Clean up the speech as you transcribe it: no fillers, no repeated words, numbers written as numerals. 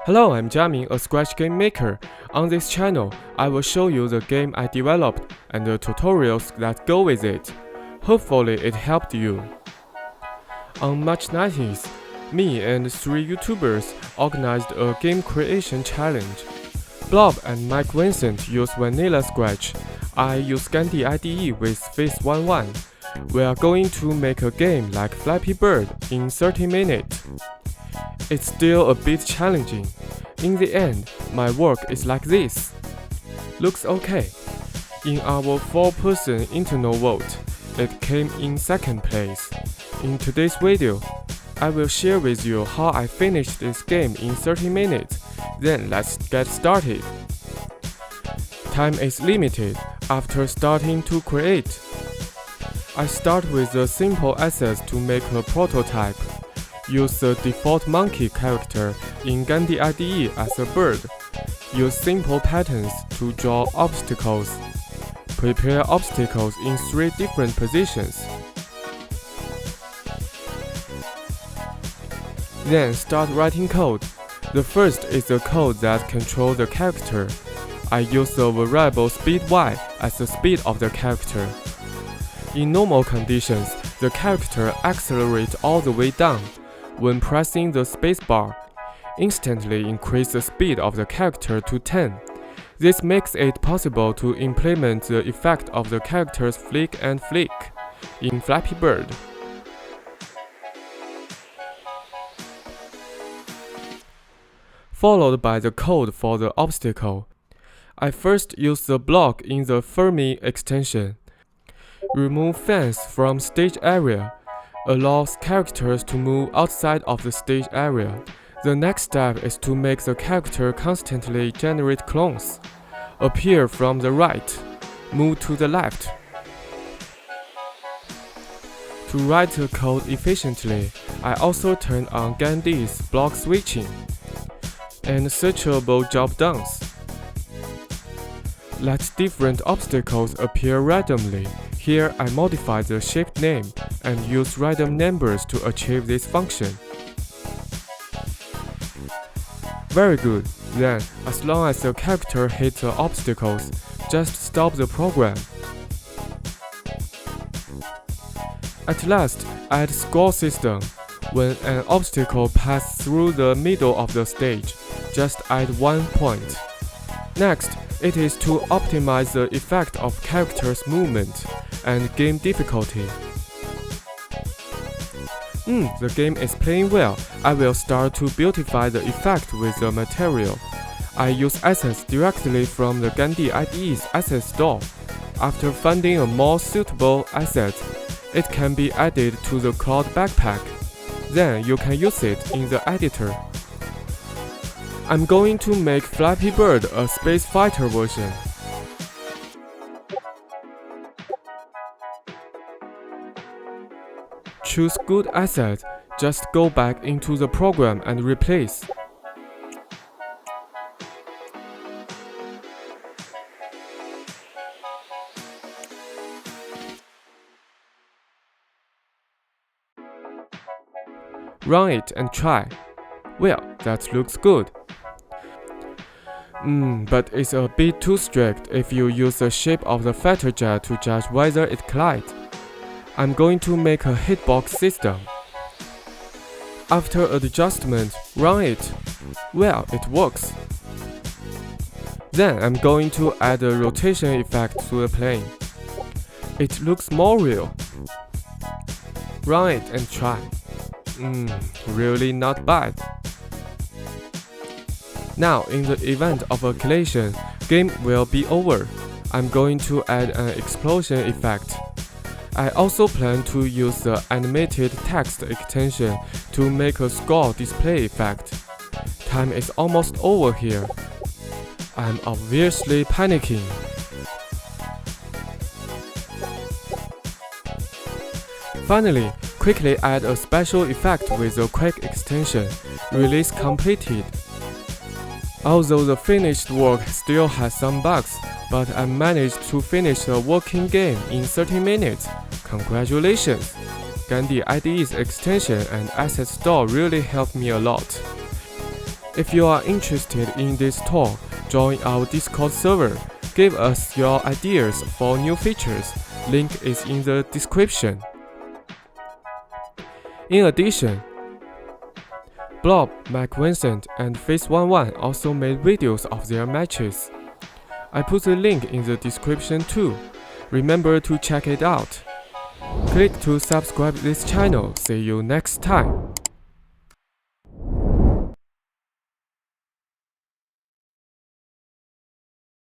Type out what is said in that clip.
Hello, I'm Jiaming, a Scratch game maker. On this channel, I will show you the game I developed and the tutorials that go with it. Hopefully it helped you. On March 19th, me and 3 YouTubers organized a game creation challenge. Blob and Mike Vincent use vanilla Scratch. I use Gandhi IDE with Phase 11. We are going to make a game like Flappy Bird in 30 minutes. It's still a bit challenging. In the end, my work is like this. Looks okay. In our 4-person internal vote, it came in second place. In today's video, I will share with you how I finished this game in 30 minutes. Then let's get started. Time is limited after starting to create. I start with the simple assets to make a prototype. Use the default monkey character in Gandhi IDE as a bird. Use simple patterns to draw obstacles. Prepare obstacles in 3 different positions. Then start writing code. The first is the code that controls the character. I use the variable speed y as the speed of the character. In normal conditions, the character accelerates all the way down. When pressing the spacebar, instantly increase the speed of the character to 10. This makes it possible to implement the effect of the character's flick and flick in Flappy Bird. Followed by the code for the obstacle. I first use the block in the Fermi extension. Remove fence from stage area. Allows characters to move outside of the stage area. The next step is to make the character constantly generate clones. Appear from the right, move to the left. To write the code efficiently, I also turn on Gandhi's block switching and searchable drop-downs. Let different obstacles appear randomly. Here I modify the shape name and use random numbers to achieve this function. Very good. Then, as long as the character hits the obstacles, just stop the program. At last, add score system. When an obstacle passes through the middle of the stage, just add 1 point. Next, it is to optimize the effect of character's movement and game difficulty. The game is playing well. I will start to beautify the effect with the material. I use assets directly from the Gandhi IDE's asset store. After finding a more suitable asset, it can be added to the cloud backpack. Then you can use it in the editor. I'm going to make Flappy Bird a space fighter version. Choose good asset, just go back into the program and replace. Run it and try. Well, that looks good. But it's a bit too strict if you use the shape of the fighter jet to judge whether it collides. I'm going to make a hitbox system. After adjustment, run it. Well, it works. Then I'm going to add a rotation effect to the plane. It looks more real. Run it and try. Really not bad. Now, in the event of a collision, game will be over. I'm going to add an explosion effect. I also plan to use the animated text extension to make a score display effect. Time is almost over here. I'm obviously panicking. Finally, quickly add a special effect with the quick extension. Release completed. Although the finished work still has some bugs, but I managed to finish a working game in 30 minutes. Congratulations! Gandhi IDE's extension and asset store really helped me a lot. If you are interested in this talk, join our Discord server. Give us your ideas for new features. Link is in the description. In addition, Blob, McVincent, and Face11 also made videos of their matches. I put the link in the description too. Remember to check it out. Click to subscribe this channel. See you next time.